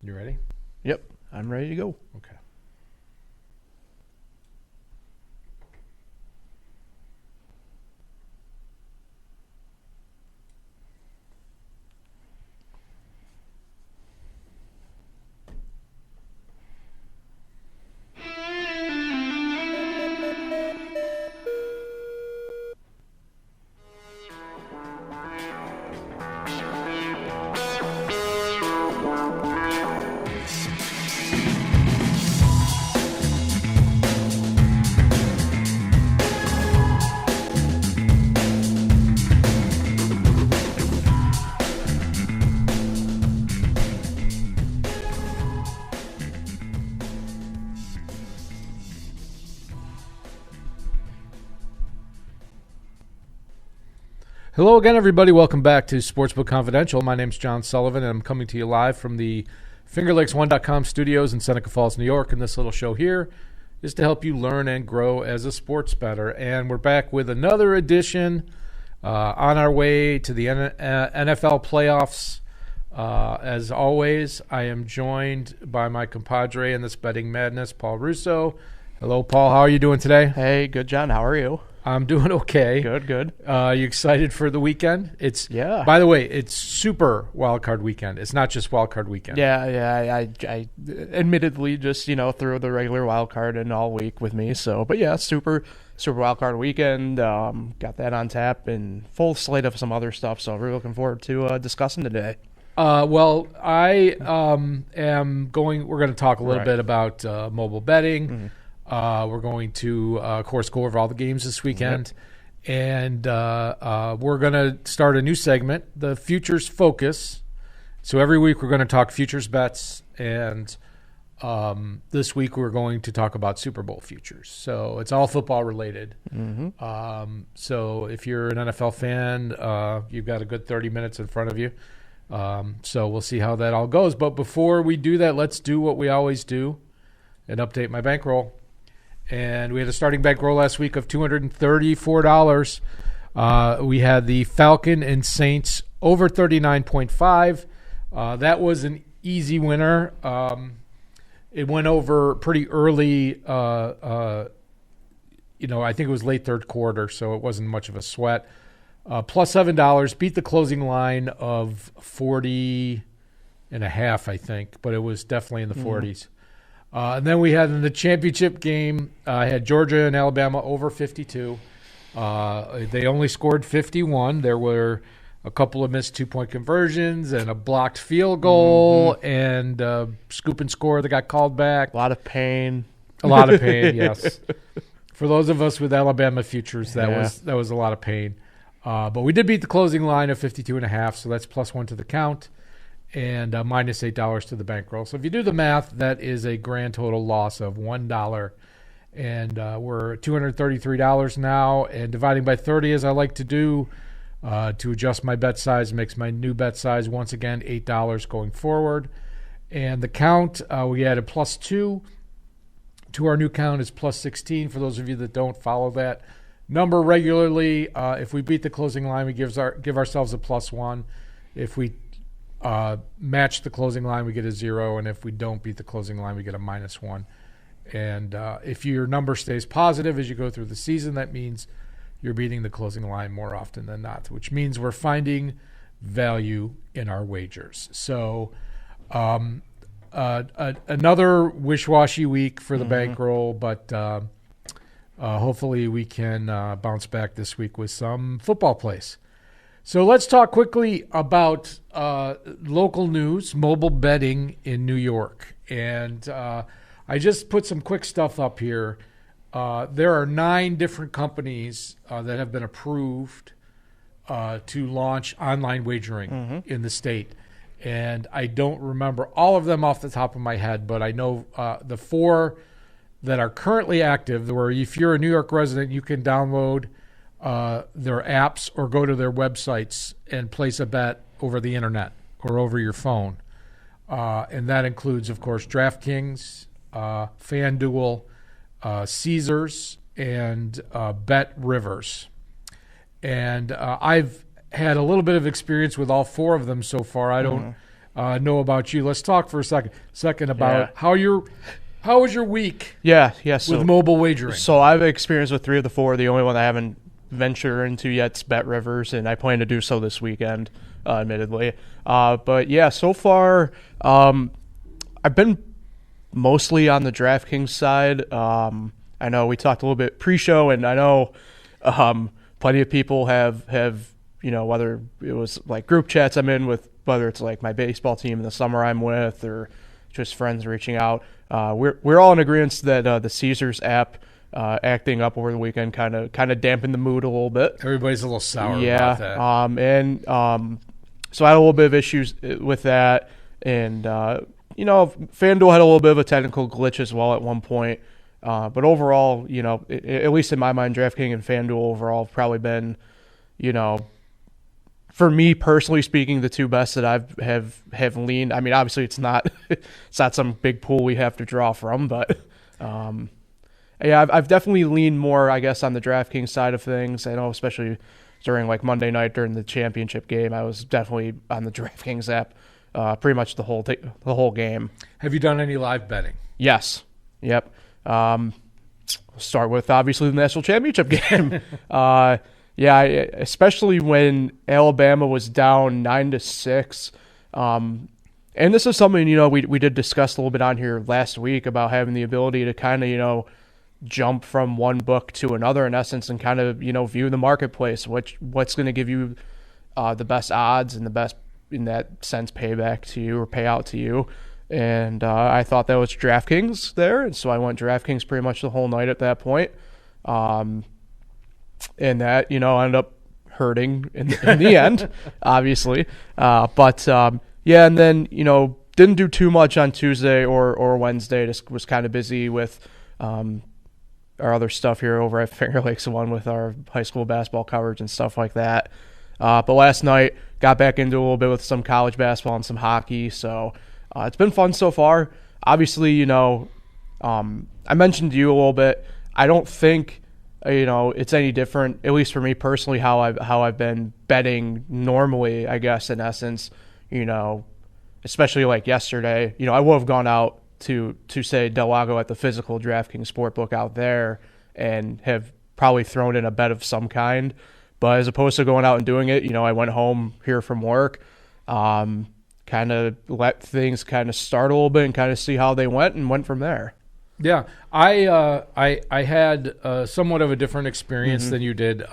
You ready? Yep, I'm ready to go. Okay. Hello again, everybody. Welcome back to Sportsbook Confidential. My name's John Sullivan, and I'm coming to you live from the FingerLakes1.com studios in Seneca Falls, New York. And this little show here is to help you learn and grow as a sports bettor. And we're back with another edition on our way to the NFL playoffs. As always, I am joined by my compadre in this betting madness, Paul Russo. Hello, Paul. How are you doing today? Hey, good, John. How are you? I'm doing okay. Good. You excited for the weekend? Yeah. By the way, it's super wildcard weekend. It's not just wildcard weekend. Yeah. I admittedly just threw the regular wild card in all week with me. So, but yeah, super wild card weekend. Got that on tap and full slate of some other stuff. So, really looking forward to discussing today. Well, I am going. We're going to talk a little bit about mobile betting. Mm-hmm. We're going to, of course, go over all the games this weekend. Yep. And we're going to start a new segment, the Futures Focus. So every week we're going to talk futures bets. And this week we're going to talk about Super Bowl futures. So it's all football related. Mm-hmm. So if you're an NFL fan, you've got a good 30 minutes in front of you. So we'll see how that all goes. But before we do that, let's do what we always do and update my bankroll. And we had a starting bankroll last week of $234. We had the Falcon and Saints over 39.5. That was an easy winner. It went over pretty early. I think it was late third quarter, so it wasn't much of a sweat. Plus $7, beat the closing line of 40.5, I think, but it was definitely in the 40s. And then we had in the championship game, I had Georgia and Alabama over 52. They only scored 51. There were a couple of missed two-point conversions and a blocked field goal and a scoop and score that got called back. A lot of pain. Yes. For those of us with Alabama futures, that was a lot of pain. But we did beat the closing line of 52.5, so that's plus one to the count. And minus $8 to the bankroll. So if you do the math, that is a grand total loss of $1. And we're $233 now. And dividing by 30, as I like to do, to adjust my bet size, makes my new bet size, once again, $8 going forward. And the count, we added plus 2 to our new count is plus 16. For those of you that don't follow that number regularly, if we beat the closing line, we give ourselves a plus 1. If we match the closing line, we get a 0, and if we don't beat the closing line, we get a minus 1. And if your number stays positive as you go through the season, that means you're beating the closing line more often than not, which means we're finding value in our wagers. So another wish-washy week for the bankroll, but hopefully we can bounce back this week with some football plays. So let's talk quickly about local news, mobile betting in New York. And I just put some quick stuff up here. There are 9 different companies that have been approved to launch online wagering in the state. And I don't remember all of them off the top of my head, but I know the 4 that are currently active, where if you're a New York resident, you can download their apps or go to their websites and place a bet over the internet or over your phone. And that includes, of course, DraftKings, FanDuel, Caesars, and Bet Rivers. And I've had a little bit of experience with all 4 of them so far. I don't know about you. Let's talk for a second about how was your week? Yeah. So, with mobile wagering. So I've experienced with 3 of the 4. The only one I haven't ventured into yet is Bet Rivers, and I plan to do so this weekend, admittedly. But yeah, so far I've been mostly on the DraftKings side. I know we talked a little bit pre-show, and I know plenty of people have whether it was like group chats I'm in with, whether it's like my baseball team in the summer I'm with, or just friends reaching out. We're all in agreement that the Caesars app acting up over the weekend kind of dampened the mood a little bit. Everybody's a little sour about that. So I had a little bit of issues with that, and FanDuel had a little bit of a technical glitch as well at one point. But overall, at least in my mind, DraftKings and FanDuel overall have probably been, for me personally speaking, the 2 best that have leaned. I mean, obviously it's not some big pool we have to draw from, but I've definitely leaned more, I guess, on the DraftKings side of things. I know, especially during like Monday night during the championship game, I was definitely on the DraftKings app pretty much the whole game. Have you done any live betting? Yes. Yep. Start with obviously the national championship game. Especially when Alabama was down 9-6. And this is something, we did discuss a little bit on here last week about having the ability to kind of, jump from one book to another in essence, and kind of, view the marketplace, what's going to give you the best odds and the best, in that sense, payback to you or payout to you. And I thought that was DraftKings there, and so I went DraftKings pretty much the whole night at that point. And that, ended up hurting in the end, obviously. And then, didn't do too much on Tuesday or Wednesday. Just was kind of busy with our other stuff here over at Finger Lakes One with our high school basketball coverage and stuff like that. But last night, got back into a little bit with some college basketball and some hockey, so it's been fun so far. Obviously, I mentioned to you a little bit. I don't think it's any different, at least for me personally, how I've been betting normally, I guess, in essence. Especially like yesterday, I would have gone out to say Del Lago at the physical DraftKings Sportsbook out there and have probably thrown in a bet of some kind. But as opposed to going out and doing it, I went home here from work, kind of let things kind of start a little bit and kind of see how they went, and went from there. Yeah, I had somewhat of a different experience than you did.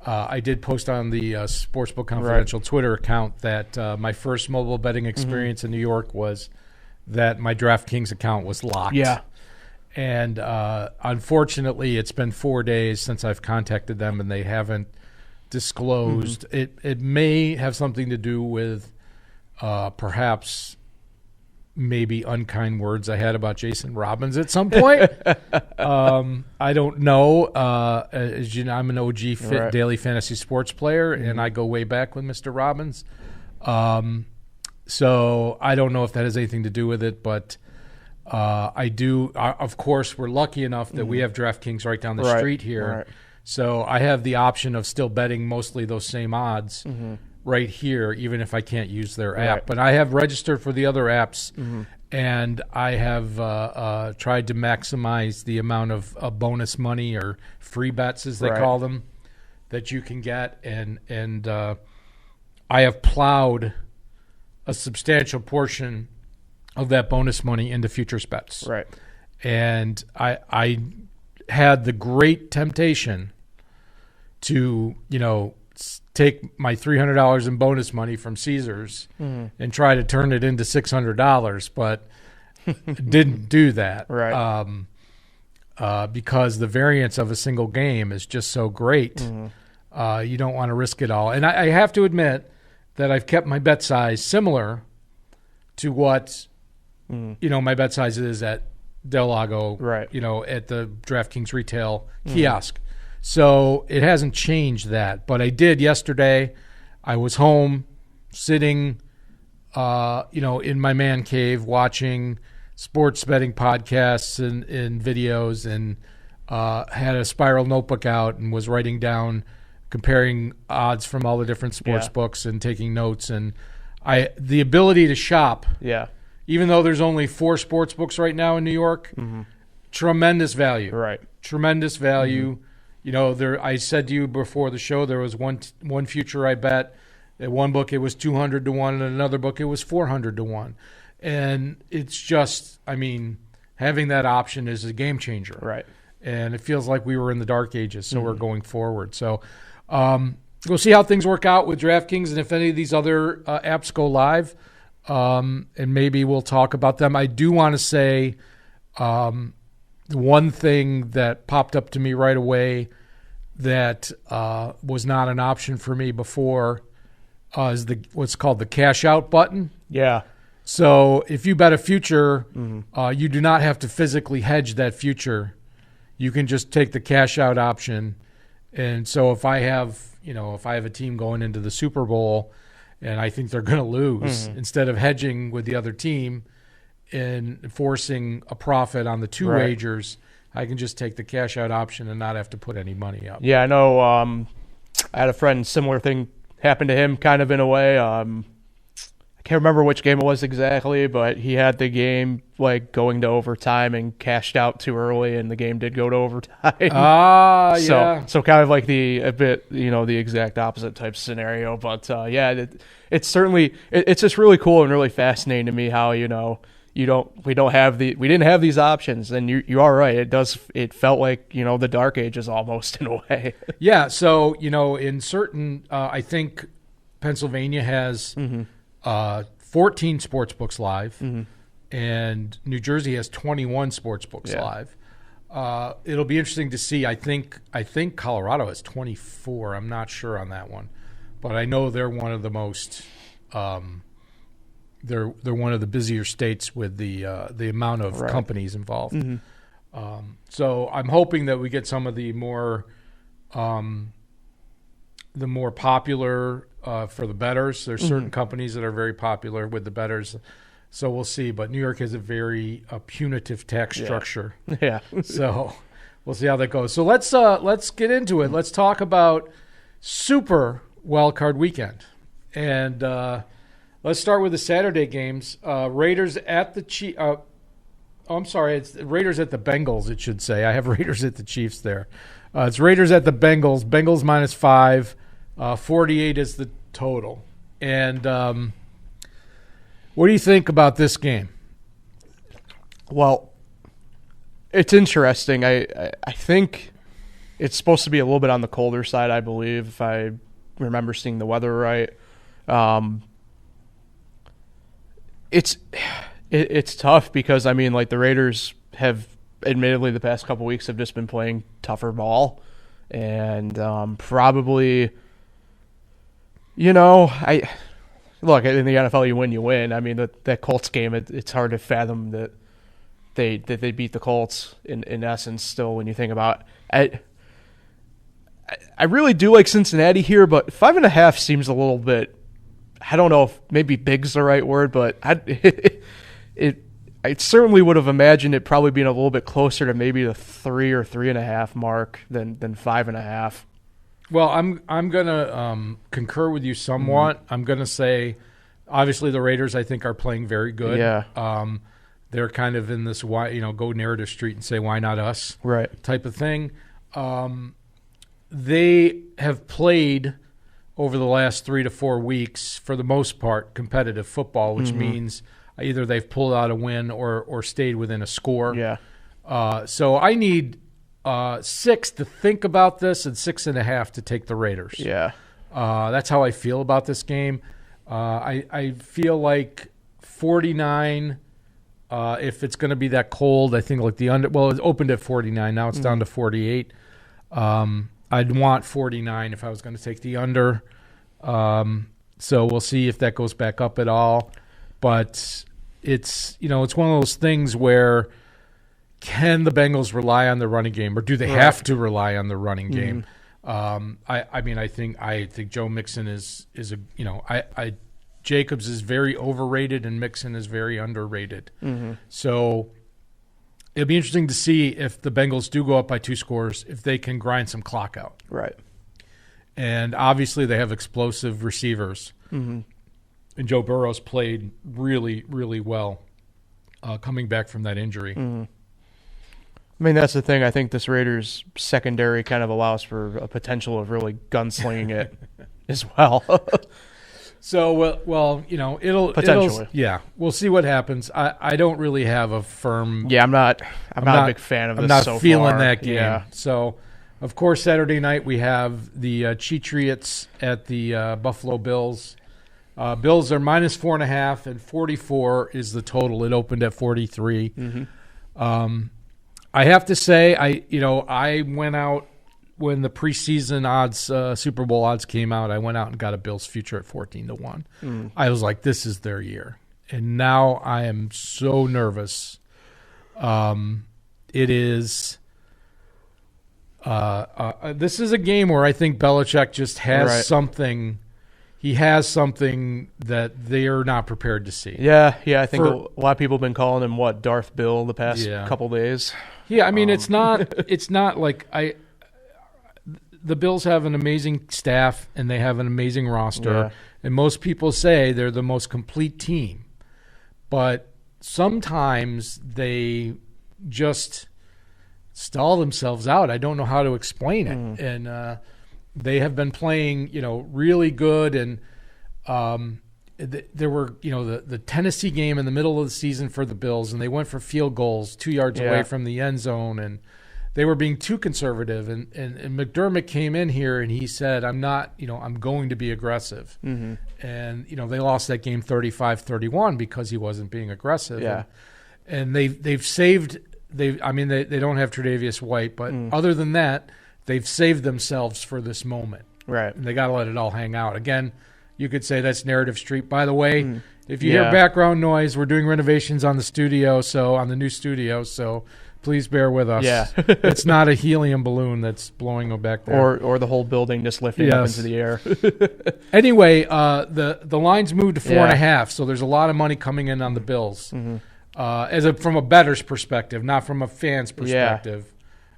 I did post on the Sportsbook Confidential Twitter account that my first mobile betting experience in New York was that my DraftKings account was locked. Yeah. And unfortunately, it's been 4 days since I've contacted them, and they haven't disclosed. It may have something to do with perhaps maybe unkind words I had about Jason Robbins at some point. I don't know. As you know, I'm an OG daily fantasy sports player, and I go way back with Mr. Robbins. So I don't know if that has anything to do with it, but I do. Of course, we're lucky enough that we have DraftKings right down the street here. Right. So I have the option of still betting mostly those same odds right here, even if I can't use their app. But I have registered for the other apps, and I have tried to maximize the amount of bonus money or free bets, as they call them, that you can get. And I have plowed a substantial portion of that bonus money into futures bets. Right. And I had the great temptation to, take my $300 in bonus money from Caesars and try to turn it into $600, but didn't do that. Right. Because the variance of a single game is just so great. You don't want to risk it all. And I have to admit that I've kept my bet size similar to what my bet size is at Del Lago, at the DraftKings retail kiosk. So it hasn't changed that. But I did yesterday. I was home sitting, in my man cave watching sports betting podcasts and videos, and had a spiral notebook out and was writing down, comparing odds from all the different sports books and taking notes. And the ability to shop. Yeah. Even though there's only 4 sports books right now in New York, tremendous value. Right. Tremendous value. You know, I said to you before the show, there was one future I bet. At one book it was 200 to 1, and another book it was 400 to 1. And it's just, I mean, having that option is a game changer. Right. And it feels like we were in the dark ages, so we're going forward. So we'll see how things work out with DraftKings and if any of these other apps go live. And maybe we'll talk about them. I do want to say one thing that popped up to me right away that was not an option for me before is what's called the cash out button. Yeah. So if you bet a future, you do not have to physically hedge that future. You can just take the cash out option. And so if I have a team going into the Super Bowl and I think they're going to lose, instead of hedging with the other team and forcing a profit on the two wagers, I can just take the cash out option and not have to put any money up. Yeah, I know. I had a friend, similar thing happened to him kind of in a way. I can't remember which game it was exactly, but he had the game like going to overtime and cashed out too early, and the game did go to overtime. Yeah. So kind of like the exact opposite type scenario. But it's certainly it's just really cool and really fascinating to me how we didn't have these options, and you are right. It felt like the dark ages almost in a way. Yeah. So in certain, I think Pennsylvania has 14 sports books live, and New Jersey has 21 sports books live. It'll be interesting to see. I think Colorado has 24. I'm not sure on that one, but I know they're one of the most. They're one of the busier states with the amount of companies involved. So I'm hoping that we get some of the more popular for the bettors. There's certain companies that are very popular with the bettors, so we'll see. But New York has a very punitive tax structure. Yeah. So we'll see how that goes. So let's get into it. Let's talk about Super Wildcard Weekend, and let's start with the Saturday games. Raiders at the Chiefs. It's Raiders at the Bengals, it should say. I have Raiders at the Chiefs there. It's Raiders at the Bengals. Bengals -5. 48 is the total. And what do you think about this game? Well, it's interesting. I think it's supposed to be a little bit on the colder side, I believe, if I remember seeing the weather right. It's tough because, I mean, like the Raiders have admittedly the past couple weeks have just been playing tougher ball. And probably, in the NFL you win. I mean, that Colts game, it's hard to fathom that they beat the Colts in essence still when you think about it. I really do like Cincinnati here, but 5.5 seems a little bit, I don't know if maybe big's the right word, but I certainly would have imagined it probably being a little bit closer to maybe the 3 or 3.5 mark than 5.5. Well, I'm gonna concur with you somewhat. I'm gonna say, obviously, the Raiders I think are playing very good. Yeah. They're kind of in this go narrative street and say why not us type of thing. They have played over the last 3 to 4 weeks for the most part competitive football, which means either they've pulled out a win or stayed within a score. Yeah. So I need 6 to think about this and 6.5 to take the Raiders. Yeah. That's how I feel about this game. I feel like 49. If it's going to be that cold, I think like the under. Well, it opened at 49. Now it's down to 48. I'd want 49 if I was going to take the under. So we'll see if that goes back up at all. But it's it's one of those things where can the Bengals rely on the running game, or do they have to rely on the running game? I think Joe Mixon is Jacobs is very overrated and Mixon is very underrated. So it'll be interesting to see if the Bengals do go up by 2 scores, if they can grind some clock out. Right. And obviously they have explosive receivers. And Joe Burrow's played really, really well coming back from that injury. Mm-hmm. I mean, that's the thing. I think this Raiders secondary kind of allows for a potential of really gunslinging it as well. So, well, it'll potentially. We'll see what happens. I don't really have a firm. Yeah, I'm not a big fan of this. I'm not so feeling far. that game. Yeah. So, of course, Saturday night we have the Patriots at the Buffalo Bills. Bills are minus 4.5, and 44 is the total. It opened at 43. Mm-hmm. I have to say, I went out when the preseason odds, Super Bowl odds came out. I went out and got a Bills future at 14-1. I was like, this is their year, and now I am so nervous. It is. This is a game where I think Belichick just has something. He has something that they are not prepared to see. Yeah. I think a lot of people have been calling him Darth Bill the past couple days. Yeah, I mean it's not like the Bills have an amazing staff and they have an amazing roster, and most people say they're the most complete team. But sometimes they just stall themselves out. I don't know how to explain it. And they have been playing, really good. And there were, the Tennessee game in the middle of the season for the Bills, and they went for field goals 2 yards away from the end zone, and they were being too conservative. And McDermott came in here and he said, I'm not, I'm going to be aggressive. Mm-hmm. And, they lost that game 35-31 because he wasn't being aggressive. Yeah. And they've saved they don't have Tre'Davious White, but other than that, they've saved themselves for this moment. Right. And they got to let it all hang out. Again, you could say that's Narrative Street. By the way, if you hear background noise, we're doing renovations on the new studio, so please bear with us. Yeah. It's not a helium balloon that's blowing back there. Or the whole building just lifting up into the air. Anyway, the lines moved to 4.5, so there's a lot of money coming in on the Bills. Mm-hmm. From a bettor's perspective, not from a fan's perspective.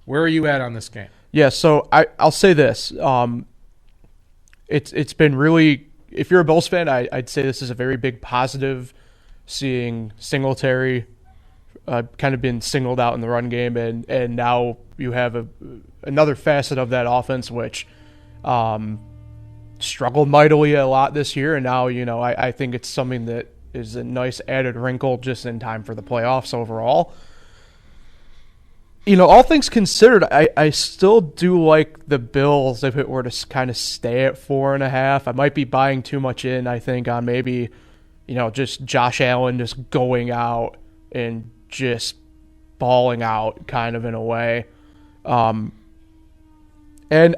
Where are you at on this game? Yeah, so I'll say this. It's been really, if you're a Bills fan, I'd say this is a very big positive, seeing Singletary kind of been singled out in the run game, and now you have another facet of that offense which struggled mightily a lot this year, and now I think it's something that is a nice added wrinkle just in time for the playoffs overall. All things considered, I still do like the Bills if it were to kind of stay at 4.5. I might be buying too much in, I think, on maybe, just Josh Allen just going out and just balling out kind of in a way. And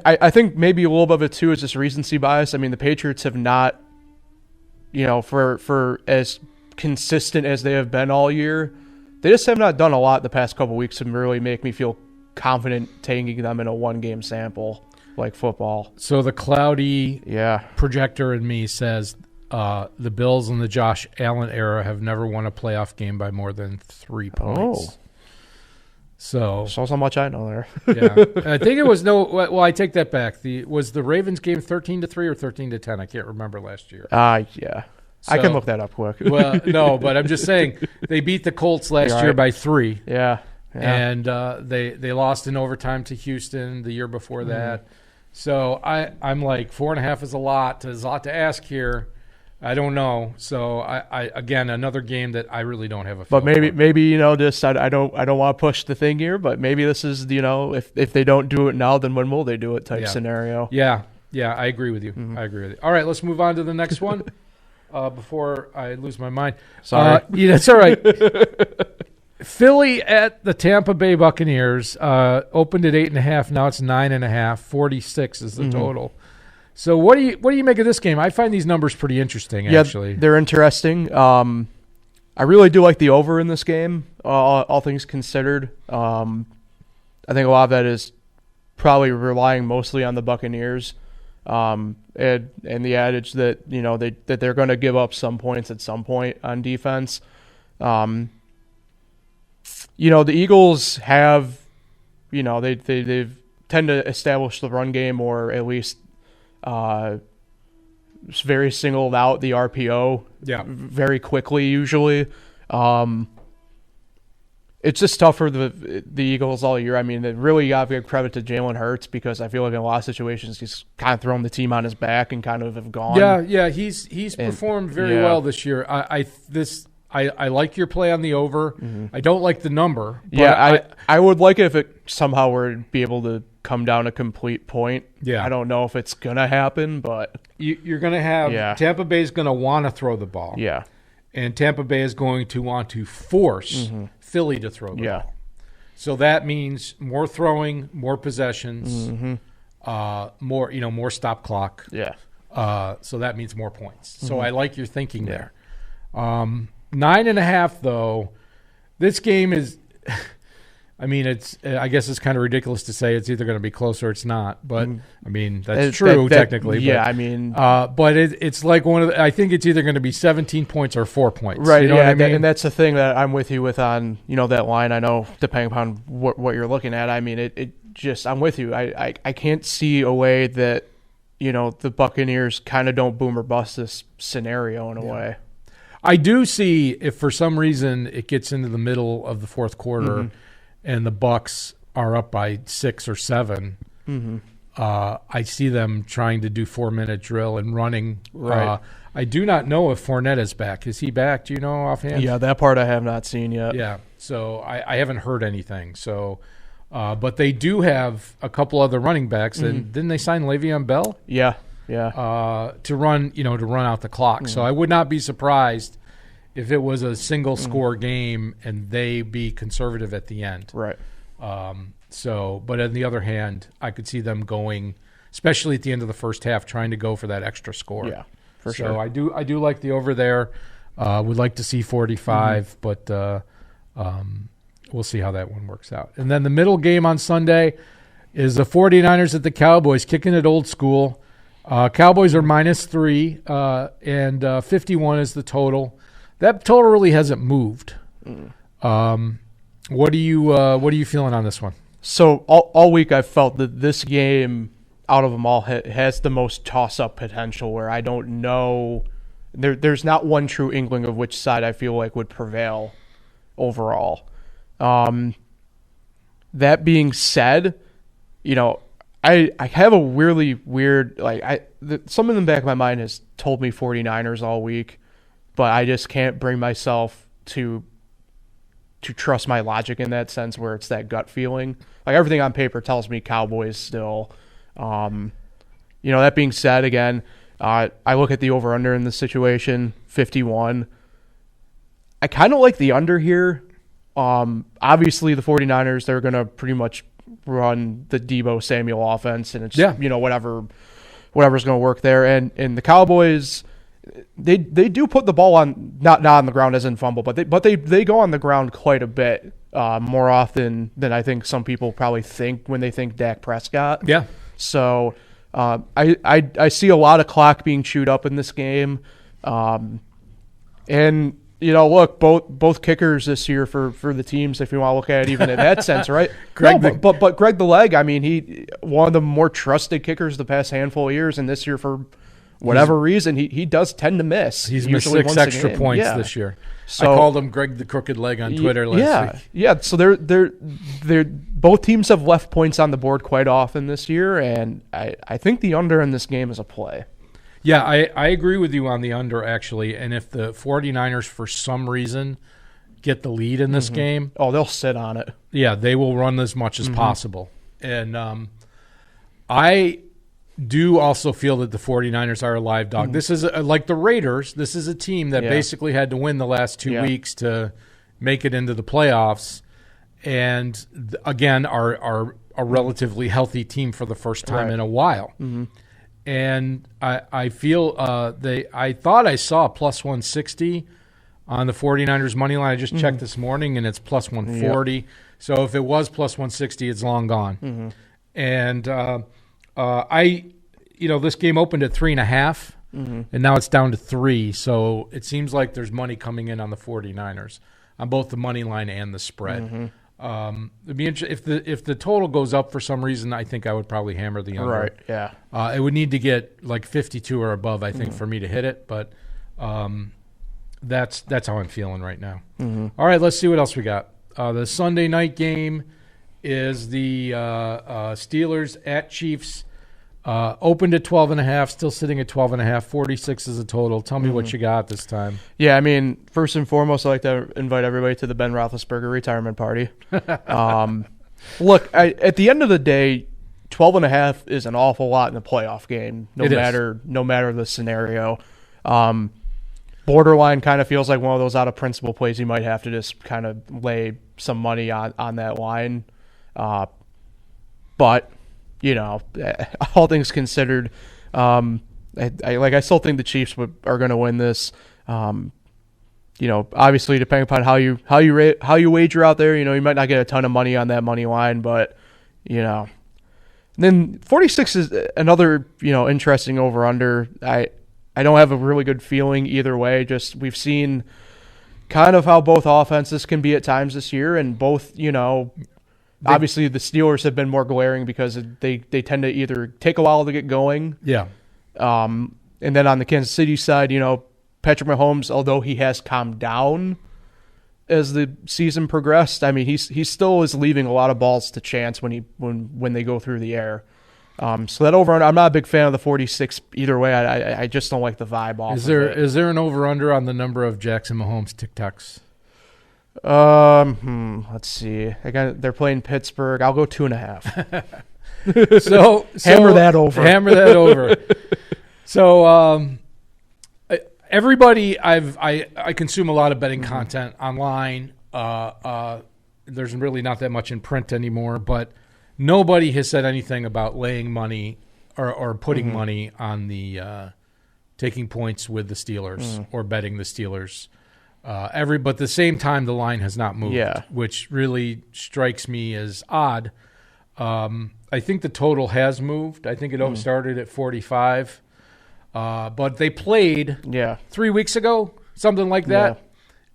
I think maybe a little bit of it too is just recency bias. I mean, the Patriots have not, for as consistent as they have been all year, they just have not done a lot the past couple weeks to really make me feel confident taking them in a one-game sample like football. So the cloudy projector in me says the Bills in the Josh Allen era have never won a playoff game by more than 3 points. Oh. So shows how much I know there. Yeah, I think it was I take that back. Was the Ravens game 13-3 or 13-10? I can't remember last year. Yeah. So, I can look that up quick. Well, no, but I'm just saying they beat the Colts last year by 3. Yeah. And they lost in overtime to Houston the year before that. So I'm like 4.5 is a lot. There's a lot to ask here. I don't know. So I again, another game that I really don't have a feel But maybe just I don't want to push the thing here, but maybe this is if they don't do it now, then when will they do it type scenario. Yeah, I agree with you. I agree with you. All right, let's move on to the next one. Before I lose my mind. Sorry. That's all right. Philly at the Tampa Bay Buccaneers opened at 8.5. Now it's 9.5. 46 is the total. So what do you make of this game? I find these numbers pretty interesting. Actually, they're interesting. I really do like the over in this game. All things considered, I think a lot of that is probably relying mostly on the Buccaneers. And the adage that that they're going to give up some points at some point on defense. The Eagles have, they've tend to establish the run game, or at least very singled out the RPO very quickly usually. It's just tough for the Eagles all year. I mean, it really got to give credit to Jalen Hurts because I feel like in a lot of situations he's kind of thrown the team on his back and kind of have gone. Yeah, he's performed very well this year. I like your play on the over. Mm-hmm. I don't like the number. But I would like it if it somehow were to be able to come down a complete point. Yeah, I don't know if it's gonna happen, but you're gonna have Tampa Bay is gonna want to throw the ball. Yeah, and Tampa Bay is going to want to force Philly to throw the ball. So that means more throwing, more possessions, more stop clock. Yeah. So that means more points. So I like your thinking there. 9.5 though. This game is. I mean, I guess it's kind of ridiculous to say it's either going to be close or it's not. But I mean, that's true technically. Yeah, but, I mean, but it's like one of the. I think it's either going to be 17 points or 4 points. Right. You know what I mean? And that's the thing that I'm with you with on that line. I know depending upon what you're looking at. I mean, it just I'm with you. I can't see a way that the Buccaneers kind of don't boom or bust this scenario in a way. I do see if for some reason it gets into the middle of the fourth quarter. And the Bucs are up by 6 or 7. I see them trying to do 4-minute drill and running. Right. I do not know if Fournette is back. Is he back? Do you know offhand? Yeah, that part I have not seen yet. Yeah, so I haven't heard anything. So, but they do have a couple other running backs, and didn't they sign Le'Veon Bell? Yeah. To run out the clock. So I would not be surprised if it was a single score game and they be conservative at the end. Right. But on the other hand, I could see them going, especially at the end of the first half, trying to go for that extra score. Yeah, for sure. So I do like the over there. Would like to see 45, but we'll see how that one works out. And then the middle game on Sunday is the 49ers at the Cowboys, kicking it old school. Cowboys are -3, and 51 is the total. That total really hasn't moved. What are you feeling on this one? So all week I've felt that this game out of them all has the most toss-up potential where I don't know. There's not one true inkling of which side I feel like would prevail overall. That being said, I have a really weird something in the back of my mind has told me 49ers all week. But I just can't bring myself to trust my logic in that sense where it's that gut feeling. Like everything on paper tells me Cowboys still. That being said, again, I look at the over-under in this situation, 51. I kind of like the under here. Obviously, the 49ers, they're going to pretty much run the Deebo Samuel offense, and it's whatever's going to work there. And the Cowboys... They do put the ball on not on the ground as in fumble, but they go on the ground quite a bit more often than I think some people probably think when they think Dak Prescott. Yeah. So I see a lot of clock being chewed up in this game, and look, both kickers this year for the teams, if you want to look at it even in that sense, right? But Greg the Leg, I mean, he one of the more trusted kickers the past handful of years, and this year for whatever reason, he does tend to miss. He's missed 6 extra points this year. So, I called him Greg the Crooked Leg on Twitter last week. Yeah. So they're both teams have left points on the board quite often this year, and I think the under in this game is a play. Yeah, I agree with you on the under, actually. And if the 49ers, for some reason, get the lead in this game... Oh, they'll sit on it. Yeah, they will run as much as possible. And I do also feel that the 49ers are a live dog. This is like the Raiders. This is a team that basically had to win the last 2 weeks to make it into the playoffs, and again are a relatively healthy team for the first time in a while. And I feel I thought I saw plus 160 on the 49ers money line. I just checked this morning, and it's plus 140. So if it was plus 160, it's long gone. And this game opened at 3.5, and now it's down to 3. So it seems like there's money coming in on the 49ers on both the money line and the spread. It'd be if the total goes up for some reason, I think I would probably hammer the under. Right. Yeah. It would need to get like 52 or above, I think, for me to hit it. But that's how I'm feeling right now. All right, let's see what else we got. The Sunday night game is the Steelers at Chiefs. Opened at 12.5, still sitting at 12.5. 46 is the total. Tell me what you got this time. Yeah, I mean, first and foremost, I'd like to invite everybody to the Ben Roethlisberger retirement party. Look, at the end of the day, 12.5 is an awful lot in a playoff game, no matter the scenario. Borderline kind of feels like one of those out of principle plays you might have to just kind of lay some money on that line. But all things considered, I still think the Chiefs are going to win this. Obviously, depending upon how you wager out there, you might not get a ton of money on that money line, but then 46 is another interesting over under. I don't have a really good feeling either way. Just we've seen kind of how both offenses can be at times this year, and both obviously, the Steelers have been more glaring because they tend to either take a while to get going. Yeah. And then on the Kansas City side, Patrick Mahomes, although he has calmed down as the season progressed, I mean, he still is leaving a lot of balls to chance when they go through the air. So that over-under, I'm not a big fan of the 46 either way. I just don't like the vibe off of it. Is there an over-under on the number of Jackson Mahomes TikToks? Let's see. They're playing Pittsburgh. I'll go 2.5. so hammer that over. Hammer that over. So everybody, I consume a lot of betting content online. There's really not that much in print anymore, but nobody has said anything about laying money or putting money on the taking points with the Steelers or betting the Steelers. But at the same time, the line has not moved, which really strikes me as odd. I think the total has moved. I think it started at 45, but they played 3 weeks ago, something like that,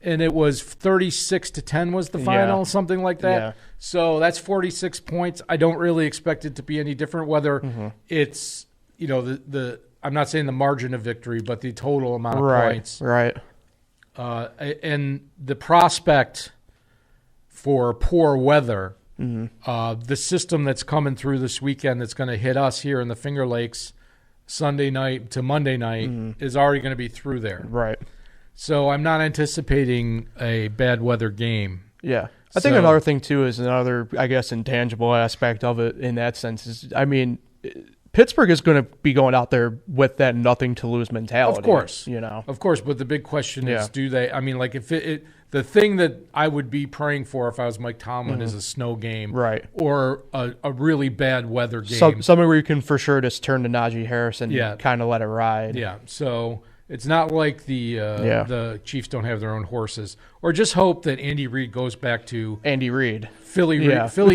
and it was 36-10 was the final, something like that. Yeah. So that's 46 points. I don't really expect it to be any different, whether it's I'm not saying the margin of victory, but the total amount of points. Right. And the prospect for poor weather, the system that's coming through this weekend that's going to hit us here in the Finger Lakes Sunday night to Monday night is already going to be through there. Right. So I'm not anticipating a bad weather game. Yeah. I think another thing, too, is another, I guess, intangible aspect of it in that sense is, I mean, Pittsburgh is going to be going out there with that nothing-to-lose mentality. Of course. Of course, but the big question is, do they – I mean, like, if the thing that I would be praying for if I was Mike Tomlin is a snow game. Right. Or a really bad weather game. Something where you can for sure just turn to Najee Harris and kind of let it ride. Yeah, so – it's not like the Chiefs don't have their own horses. Or just hope that Andy Reid goes back to Andy Reid. Philly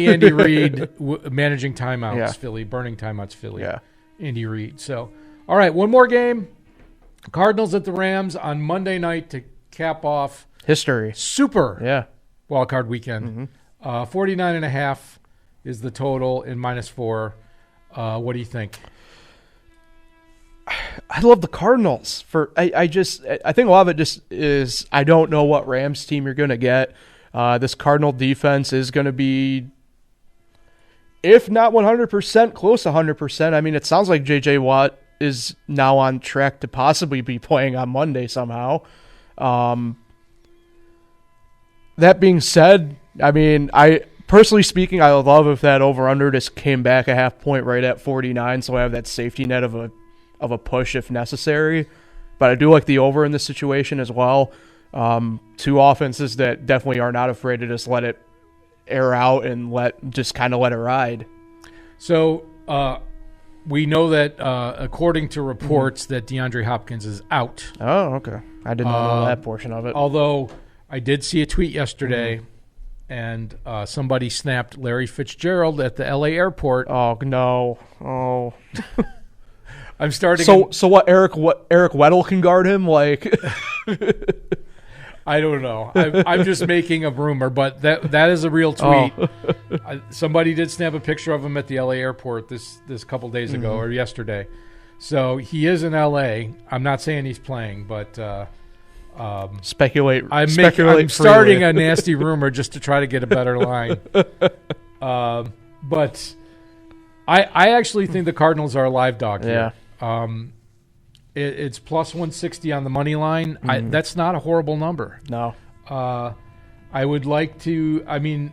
Andy Reid managing timeouts, Philly, burning timeouts, Philly. Yeah. Andy Reid. So, all right, one more game. Cardinals at the Rams on Monday night to cap off history. Super wild card weekend. 49.5 is the total in -4. What do you think? I love the Cardinals. I think a lot of it just is I don't know what Rams team you're going to get. This Cardinal defense is going to be, if not 100%, close to 100%. I mean, it sounds like J.J. Watt is now on track to possibly be playing on Monday somehow. That being said, I mean, personally speaking, I would love if that over-under just came back a half point right at 49, so I have that safety net of a push if necessary. But I do like the over in this situation as well. Two offenses that definitely are not afraid to just let it air out and just kind of let it ride. So we know that according to reports that DeAndre Hopkins is out. Oh, okay. I did not know that portion of it. Although I did see a tweet yesterday and somebody snapped Larry Fitzgerald at the LA airport. Oh, no. Oh. I'm starting. So what? Eric Weddle can guard him? Like, I don't know. I'm just making a rumor, but that is a real tweet. Somebody did snap a picture of him at the L.A. airport this couple days ago or yesterday. So he is in L.A. I'm not saying he's playing, but speculate. I'm starting a nasty rumor just to try to get a better line. But I actually think the Cardinals are a live dog here. Yeah. It's plus 160 on the money line. That's not a horrible number. No. I would like to. I mean,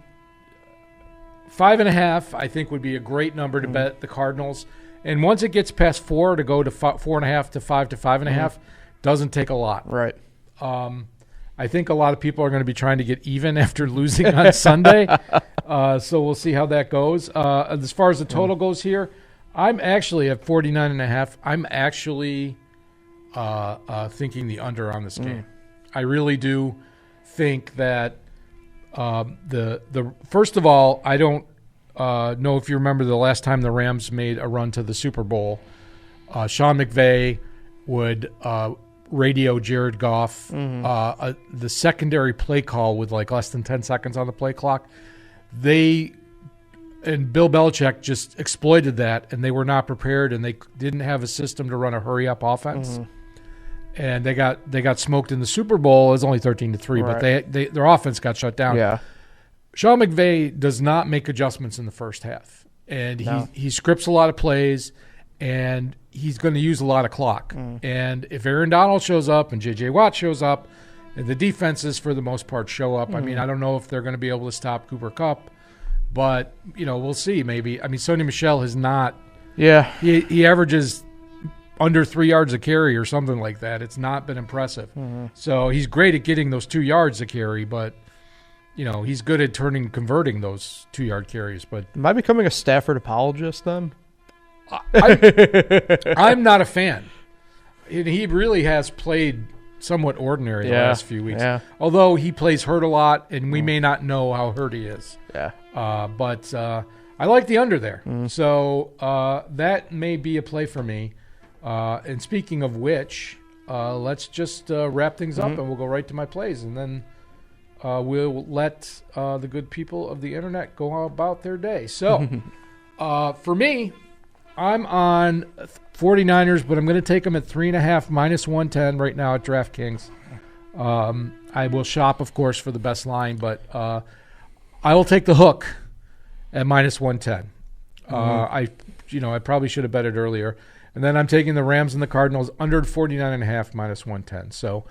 5.5 I think would be a great number to bet the Cardinals. And once it gets past 4 to go to 4.5 to 5 to 5.5 doesn't take a lot. Right. I think a lot of people are going to be trying to get even after losing on Sunday. So we'll see how that goes. As far as the total goes here, I'm actually at 49.5. I'm actually thinking the under on this game. I really do think that the first of all, I don't know if you remember the last time the Rams made a run to the Super Bowl. Sean McVay would radio Jared Goff the secondary play call with like less than 10 seconds on the play clock. And Bill Belichick just exploited that, and they were not prepared, and they didn't have a system to run a hurry-up offense. And they got smoked in the Super Bowl. It was only 13-3, but their offense got shut down. Yeah. Sean McVay does not make adjustments in the first half, and he scripts a lot of plays, and he's going to use a lot of clock. And if Aaron Donald shows up and J.J. Watt shows up, and the defenses for the most part show up, I mean, I don't know if they're going to be able to stop Cooper Kupp, but we'll see. Maybe. I mean, Sony Michel has not. Yeah. He averages under 3 yards a carry or something like that. It's not been impressive. So he's great at getting those 2 yards a carry, but he's good at converting those 2-yard carries. But am I becoming a Stafford apologist then? I'm not a fan. He really has played somewhat ordinary the last few weeks. Yeah. Although he plays hurt a lot, and we may not know how hurt he is. Yeah. But I like the under there. So that may be a play for me. And speaking of which, let's just wrap things up, and we'll go right to my plays, and then we'll let the good people of the internet go about their day. So for me, I'm on 49ers, but I'm going to take them at 3.5 minus 110 right now at DraftKings. I will shop, of course, for the best line, but I will take the hook at minus 110. I probably should have bet it earlier. And then I'm taking the Rams and the Cardinals under 49.5 minus 110. So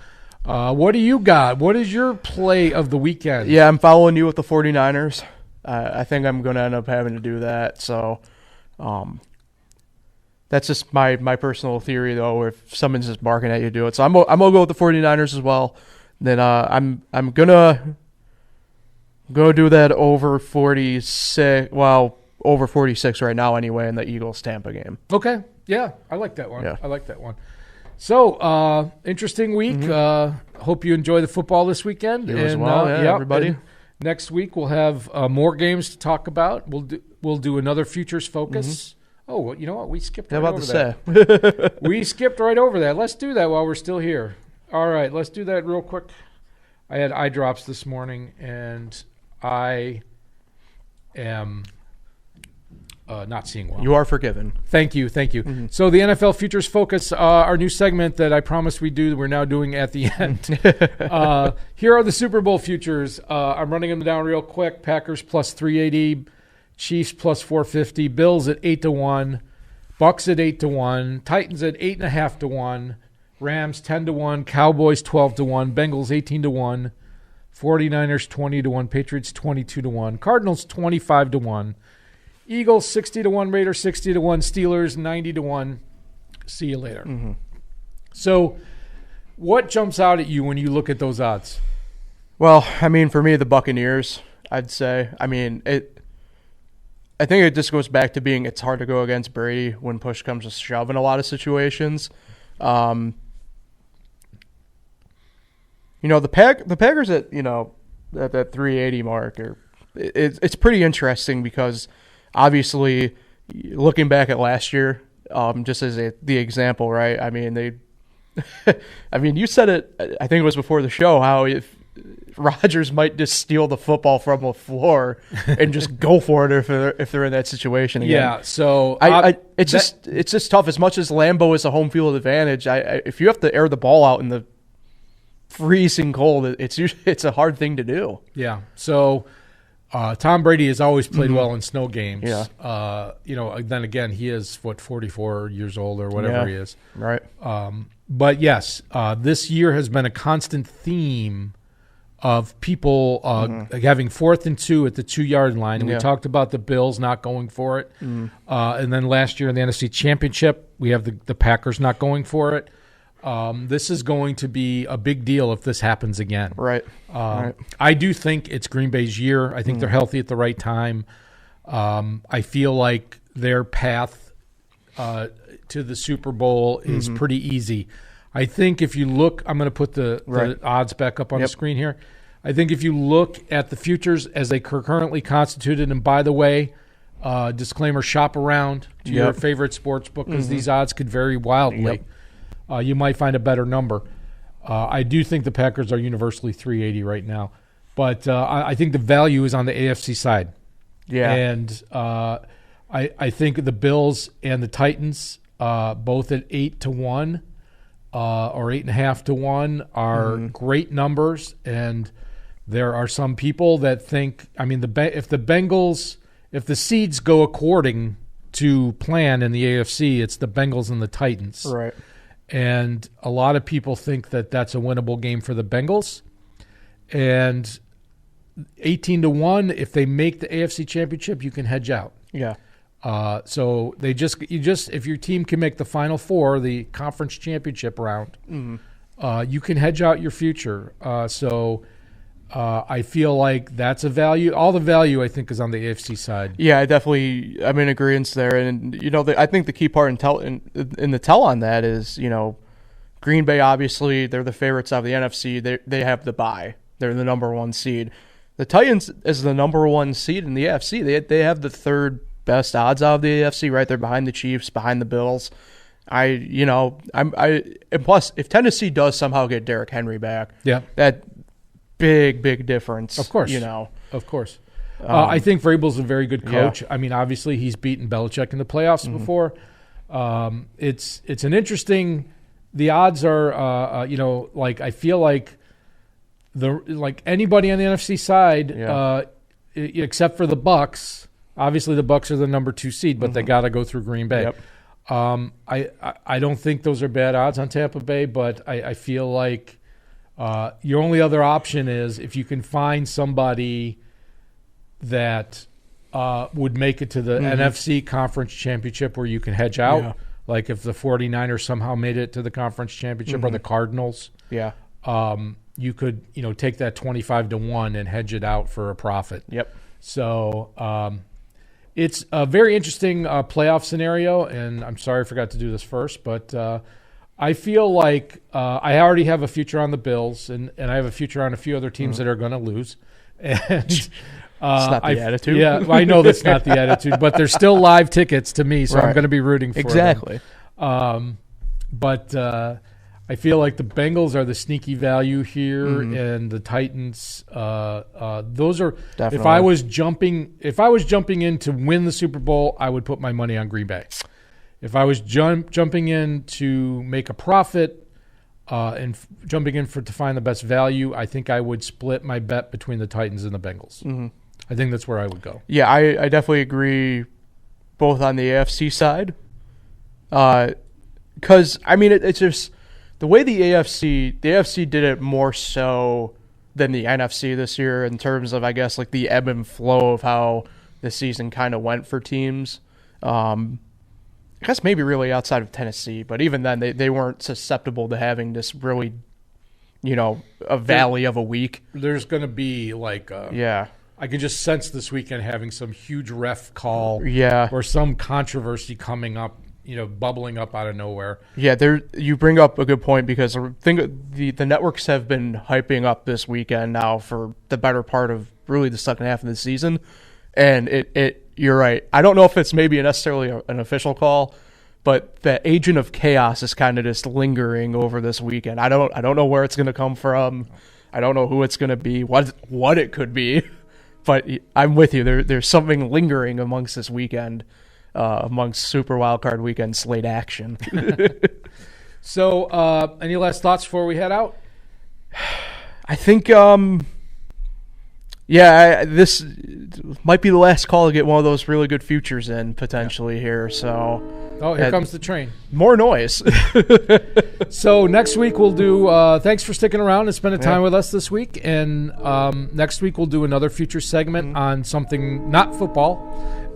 what do you got? What is your play of the weekend? Yeah, I'm following you with the 49ers. I think I'm going to end up having to do that. So that's just my personal theory, though, if someone's just barking at you to do it. So I'm going to go with the 49ers as well. Then I'm going to do that over 46. Well, over 46 right now anyway in the Eagles-Tampa game. Okay. Yeah, I like that one. Yeah. I like that one. So, interesting week. Hope you enjoy the football this weekend. You as well, everybody. Next week we'll have more games to talk about. We'll do another futures focus. Oh, you know what? We skipped right over that. We skipped right over that. Let's do that while we're still here. All right, let's do that real quick. I had eye drops this morning, and I am not seeing well. You are forgiven. Thank you. So the NFL Futures Focus, our new segment that I promised we'd do, we're now doing at the end. Here are the Super Bowl futures. I'm running them down real quick. Packers plus 380, Chiefs plus 450, Bills at 8-1, Bucks at 8-1, Titans at 8.5-1, Rams 10-1, Cowboys 12-1, Bengals 18-1, 49ers 20-1, Patriots 22-1, Cardinals 25-1, Eagles 60-1, Raiders 60-1, Steelers 90-1. See you later. So, what jumps out at you when you look at those odds? Well, I mean, for me, the Buccaneers, I'd say. I mean, I think it just goes back to being it's hard to go against Brady when push comes to shove in a lot of situations. The Packers at that 380 mark it's pretty interesting because obviously looking back at last year, just as the example, right? I mean they I mean, you said it, I think it was before the show, how if Rodgers might just steal the football from the floor and just go for it if they're in that situation again. Yeah, so it's just tough. As much as Lambeau is a home field advantage, if you have to air the ball out in the freezing cold, it's a hard thing to do. Yeah, so Tom Brady has always played well in snow games. Yeah. Then again, he is 44 years old or whatever he is. Right. But yes, this year has been a constant theme of people having 4th and 2 at the 2-yard line. And we talked about the Bills not going for it. And then last year in the NFC Championship, we have the Packers not going for it. This is going to be a big deal if this happens again. Right. I do think it's Green Bay's year. I think they're healthy at the right time. I feel like their path to the Super Bowl is pretty easy. I think if you look, I'm going to put the odds back up on the screen here. I think if you look at the futures as they currently constituted, and by the way, disclaimer, shop around to your favorite sports book because these odds could vary wildly. You might find a better number. I do think the Packers are universally 380 right now. But I think the value is on the AFC side. Yeah. And I think the Bills and the Titans, both at 8-1 or 8.5-1, are great numbers. And there are some people that think, I mean, if the seeds go according to plan in the AFC, it's the Bengals and the Titans. Right. And a lot of people think that that's a winnable game for the Bengals. And 18-1, if they make the AFC Championship, you can hedge out. Yeah. So if your team can make the Final Four, the conference championship round, you can hedge out your future. I feel like that's a value. All the value, I think, is on the AFC side. Yeah, I'm in agreement there. And, I think the key part in the tell on that is, Green Bay, obviously, they're the favorites of the NFC. They have the bye. They're the number 1 seed. The Titans, as the number 1 seed in the AFC, they have the 3rd best odds out of the AFC, right? They're behind the Chiefs, behind the Bills. And plus, if Tennessee does somehow get Derrick Henry back, that big difference. Of course. Of course. I think Vrabel's a very good coach. Yeah. I mean, obviously, he's beaten Belichick in the playoffs before. It's an interesting. The odds are, I feel like anybody on the NFC side, except for the Bucs. Obviously, the Bucs are the number 2 seed, but they got to go through Green Bay. Yep. I don't think those are bad odds on Tampa Bay, but I feel like your only other option is if you can find somebody that would make it to the NFC Conference Championship where you can hedge out. Yeah. Like if the 49ers somehow made it to the Conference Championship or the Cardinals. Yeah. You could, take that 25-1 and hedge it out for a profit. Yep. So it's a very interesting playoff scenario, and I'm sorry I forgot to do this first, but I feel like I already have a future on the Bills, and I have a future on a few other teams that are going to lose. And it's not the attitude. Yeah, I know that's not the attitude, but they're still live tickets to me, so I'm going to be rooting for them. Exactly. But I feel like the Bengals are the sneaky value here, and the Titans. Those are. Definitely. If I was jumping in to win the Super Bowl, I would put my money on Green Bay. If I was jumping in to make a profit and jumping in to find the best value, I think I would split my bet between the Titans and the Bengals. I think that's where I would go. Yeah, I definitely agree both on the AFC side. Because, it's just the way the AFC did it more so than the NFC this year in terms of, I guess, like the ebb and flow of how the season kind of went for teams. I guess maybe really outside of Tennessee, but even then they weren't susceptible to having this really, a valley of a week. There's going to be I can just sense this weekend having some huge ref call or some controversy coming up, bubbling up out of nowhere. Yeah, you bring up a good point because the networks have been hyping up this weekend now for the better part of really the second half of the season. And you're right. I don't know if it's maybe necessarily an official call, but the agent of chaos is kind of just lingering over this weekend. I don't know where it's going to come from. I don't know who it's going to be, what it could be. But I'm with you. There's something lingering amongst this weekend, amongst Super Wildcard Weekend slate action. So, any last thoughts before we head out? I think, this might be the last call to get one of those really good futures in potentially here. So, here comes the train. More noise. So next week we'll do. Thanks for sticking around and spending time with us this week. And next week we'll do another future segment on something not football.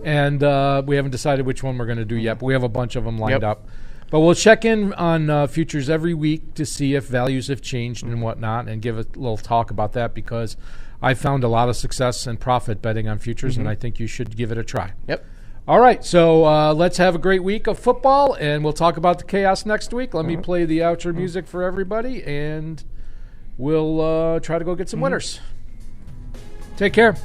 And we haven't decided which one we're going to do yet, but we have a bunch of them lined up. But we'll check in on futures every week to see if values have changed and whatnot, and give a little talk about that, because I found a lot of success and profit betting on futures, and I think you should give it a try. Yep. All right, so let's have a great week of football, and we'll talk about the chaos next week. Let me play the outro music for everybody, and we'll try to go get some winners. Take care.